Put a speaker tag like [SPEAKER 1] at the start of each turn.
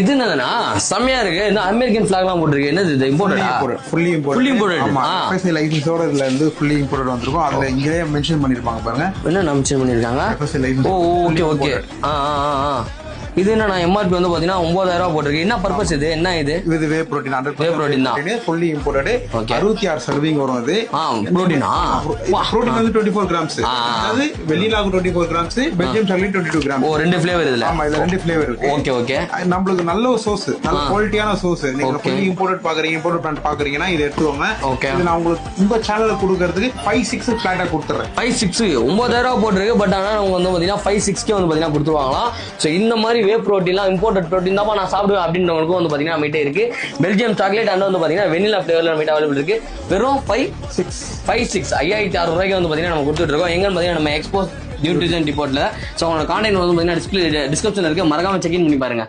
[SPEAKER 1] இது என்னதுன்னா செம்மையா இருக்கு. இந்த அமெரிக்கன் ஃபிளாக்லாம் போட்டுருக்கு. என்னது இது? இம்போர்ட்டடா?
[SPEAKER 2] Fully imported.
[SPEAKER 1] ஆமா,
[SPEAKER 2] FSI லைசென்ஸோட இதுல இருந்து ஃபுல்லி இம்போர்ட்டட் வந்திருக்கும். அதுல இங்கேயே மென்ஷன் பண்ணிருப்பாங்க பாருங்க.
[SPEAKER 1] என்ன மென்ஷன் பண்ணிருக்காங்க?
[SPEAKER 2] FSI licence.
[SPEAKER 1] ஓகே. இது என்ன MRP வந்து பாத்தீங்கன்னா 9000 ரூபாய் போட்டிருக்கு. என்ன பர்பஸ் இது? என்ன இது?
[SPEAKER 2] இது வே புரோட்டீன்
[SPEAKER 1] 100% தான்.
[SPEAKER 2] Fully imported. 66 சர்விங் வரும். அது
[SPEAKER 1] புரோட்டீனா?
[SPEAKER 2] புரோட்டீன் வந்து 24 கிராம்ஸ். அதாவது வெண்ணிலாக்கு 24 கிராம்ஸ், பெல்ஜியம் சாக்லேட் 22 கிராம்ஸ்.
[SPEAKER 1] ரெண்டு ஃபிளேவர் இதுல.
[SPEAKER 2] ஆமா, இதுல ரெண்டு ஃபிளேவர் இருக்கு.
[SPEAKER 1] ஓகே.
[SPEAKER 2] நம்மளுக்கு நல்ல ஒரு சோர்ஸ், நல்ல குவாலிட்டியான சோர்ஸ். நீங்க ஃபுல்லி இம்போர்ட்டட் பாக்குறீங்க, இம்போர்ட்டட் பிராண்ட் பாக்குறீங்கன்னா இது எடுத்துக்கோங்க. இது நான் உங்களுக்கு உங்க சேனல்ல கொடுக்கிறதுக்கு 5-6 ஃபிளாட்டா கொடுத்துறேன்.
[SPEAKER 1] 5-6 9000 ரூபாய் போட்டிருக்கு. பட் ஆனா அவங்க வந்து பாத்தீங்கன்னா 5-6 வந்து பாத்தீங்கன்னா கொடுத்துருவாங்களாம். சோ இந்த மாதிரி வே புரோட்டீன்லாம் இம்போர்ட்டட் புரோட்டீன் தான் நான் சாப்பிடுவேன் அப்படின்றவங்களுக்கும் வந்து பாத்தீங்கன்னா நம்மகிட்ட இருக்கு. பெல்ஜியம் சாக்லேட் அண்ட் வந்து பாத்தீங்கன்னா வெனிலா ஃபிளேவர்ல நம்மகிட்ட அவைலபிள் இருக்கு. வெறும் 5-6 5600 ரூபாய்க்கு வந்து பாத்தீங்கன்னா நம்ம கொடுத்துட்டு இருக்கோம். எங்க பாத்தீங்கன்னா நம்ம எக்ஸ்போஸ் நியூட்ரிஷன் டிபார்ட்ல. சோ உங்களோட கான்டாக்ட் வந்து பாத்தீங்கன்னா டிஸ்கிரிப்ஷன்ல இருக்கு. மறக்காம செக் இன் பண்ணி பாருங்க.